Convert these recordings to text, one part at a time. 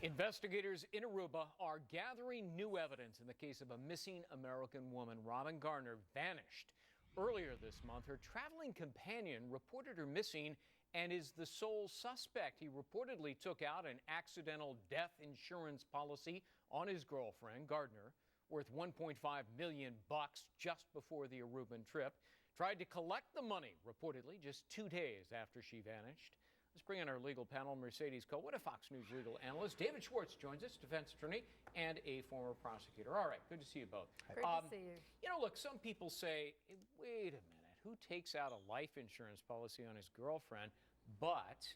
Investigators in Aruba are gathering new evidence in the case of a missing American woman. Robin Gardner vanished earlier this month. Her traveling companion reported her missing and is the sole suspect. He reportedly took out an accidental death insurance policy on his girlfriend, Gardner, worth $1.5 million just before the Aruban trip. Tried to collect the money, reportedly, just 2 days after she vanished. Let's bring in our legal panel. Mercedes Cohen, a Fox News legal analyst. David Schwartz joins us, defense attorney and a former prosecutor. All right, good to see you both. Great to see you. You know, look, some people say, wait a minute, who takes out a life insurance policy on his girlfriend? But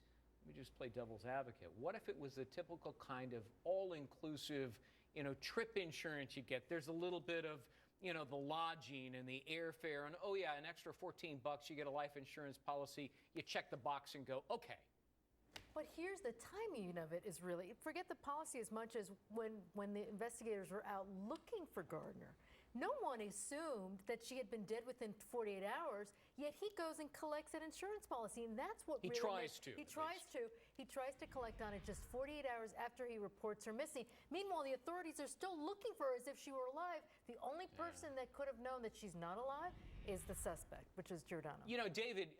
let me just play devil's advocate. What if it was the typical kind of all-inclusive, trip insurance you get? There's a little bit of, the lodging and the airfare, and oh yeah, an extra $14, you get a life insurance policy. You check the box and go, okay. But here's the timing of it is really, forget the policy as much as when the investigators were out looking for Gardner. No one assumed that she had been dead within 48 hours, yet he goes and collects an insurance policy, and that's what he really tries to. He tries to collect on it just 48 hours after he reports her missing. Meanwhile, the authorities are still looking for her as if she were alive. The only person that could have known that she's not alive is the suspect, which is Giordano. You know, David,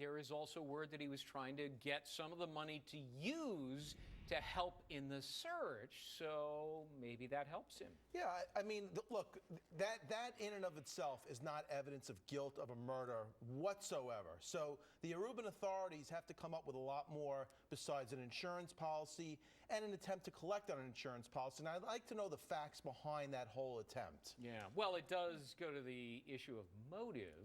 there is also word that he was trying to get some of the money to use to help in the search, so maybe that helps him. Yeah, I mean, look, that in and of itself is not evidence of guilt of a murder whatsoever. So the Aruban authorities have to come up with a lot more besides an insurance policy and an attempt to collect on an insurance policy. And I'd like to know the facts behind that whole attempt. Yeah, well, it does go to the issue of motive,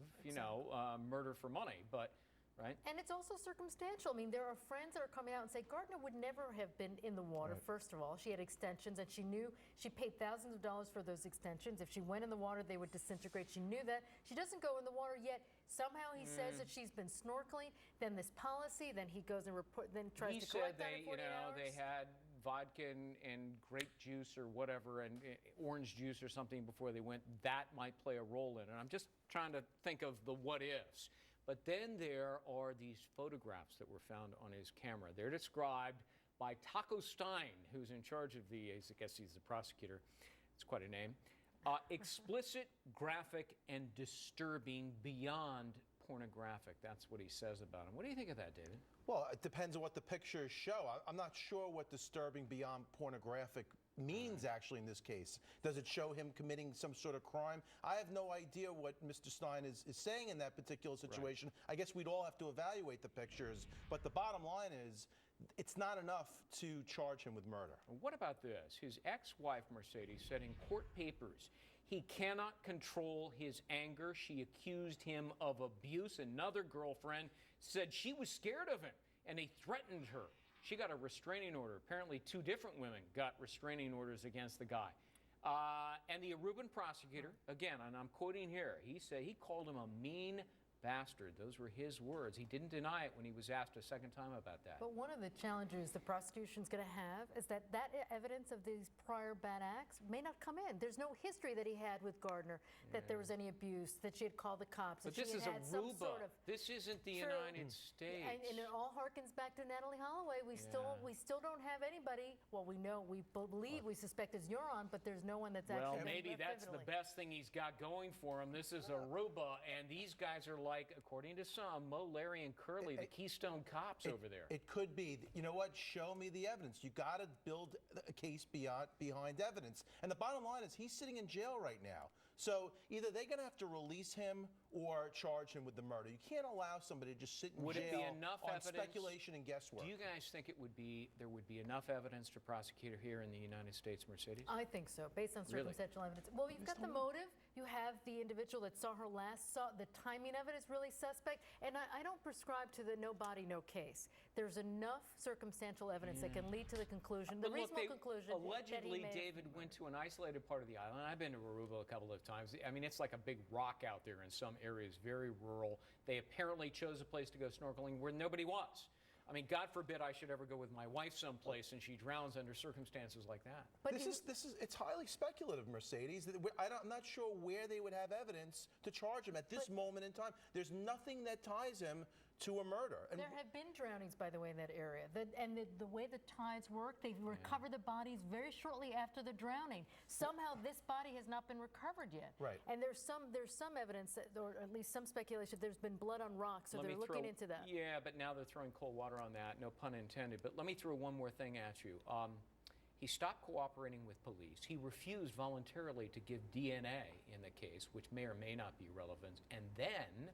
murder for money, but right. And it's also circumstantial. I mean, there are friends that are coming out and say Gardner would never have been in the water, first of all. She had extensions, and she knew she paid thousands of dollars for those extensions. If she went in the water, they would disintegrate. She knew that. She doesn't go in the water yet. Somehow he says that she's been snorkeling. Then this policy, then he goes and tries to collect that in 48 hours. They had vodka and grape juice or whatever and orange juice or something before they went. That might play a role in it. I'm just trying to think of the what ifs. But then there are these photographs that were found on his camera. They're described by Taco Stein, who's in charge of I guess he's the prosecutor. It's quite a name. Explicit, graphic, and disturbing beyond pornographic. That's what he says about him. What do you think of that, David? Well, it depends on what the pictures show. I'm not sure what disturbing beyond pornographic means actually in this case. Does it show him committing some sort of crime? I have no idea what Mr. Stein is saying in that particular situation. Right. I guess we'd all have to evaluate the pictures, but the bottom line is it's not enough to charge him with murder. What about this? His ex-wife, Mercedes, said in court papers he cannot control his anger. She accused him of abuse. Another girlfriend said she was scared of him and he threatened her. She got a restraining order. Apparently 2 different women got restraining orders against the guy. And the Aruban prosecutor, again, and I'm quoting here, he said he called him a mean bastard. Those were his words. He didn't deny it when he was asked a second time about that. But one of the challenges the prosecution's going to have is that evidence of these prior bad acts may not come in. There's no history that he had with Gardner, that there was any abuse, that she had called the cops. But this is Aruba. This isn't the United States. And it all harkens back to Natalie Holloway. We still don't have anybody. Well, we believe, we suspect it's Neuron, but there's no one that's actually. Well, maybe that's the best thing he's got going for him. This is Aruba, and these guys are like, according to some, Mo, Larry, and Curly, the Keystone Cops over there. It could be. You know what? Show me the evidence. You got to build a case behind evidence. And the bottom line is he's sitting in jail right now. So either they're going to have to release him or charge him with the murder. You can't allow somebody to just sit in jail on speculation and guesswork. Do you guys think there would be enough evidence to prosecute here in the United States, Mercedes? I think so, based on circumstantial evidence. Well, you've got the motive. You have the individual that saw her last. The timing of it is really suspect. And I don't prescribe to the no body, no case. There's enough circumstantial evidence that can lead to the conclusion, the reasonable conclusion. Allegedly, David went to an isolated part of the island. I've been to Aruba a couple of times. I mean, it's like a big rock out there in some areas, very rural. They apparently chose a place to go snorkeling where nobody was. I mean, God forbid I should ever go with my wife someplace and she drowns under circumstances like that. But it's highly speculative, Mercedes. I'm not sure where they would have evidence to charge him at this moment in time. There's nothing that ties him to a murder. And There have been drownings, by the way, in that area. The way the tides work, they recover the bodies very shortly after the drowning. Somehow, this body has not been recovered yet. Right. And there's some evidence, or at least some speculation, there's been blood on rocks, so they're looking into that. Yeah, but now they're throwing cold water on that. No pun intended. But let me throw one more thing at you. He stopped cooperating with police. He refused voluntarily to give DNA in the case, which may or may not be relevant. And then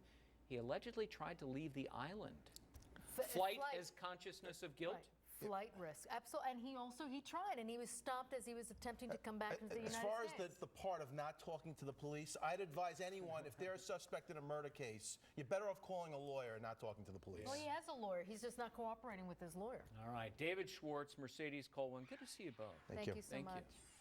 he allegedly tried to leave the island. Flight as consciousness of guilt? Right. Flight risk, absolutely. And he tried, and he was stopped as he was attempting to come back into the United States. As far as the part of not talking to the police, I'd advise anyone, if they're a suspect in a murder case, you're better off calling a lawyer and not talking to the police. Well, he has a lawyer. He's just not cooperating with his lawyer. All right. David Schwartz, Mercedes Colwin. Good to see you both. Thank you so Thank much. you.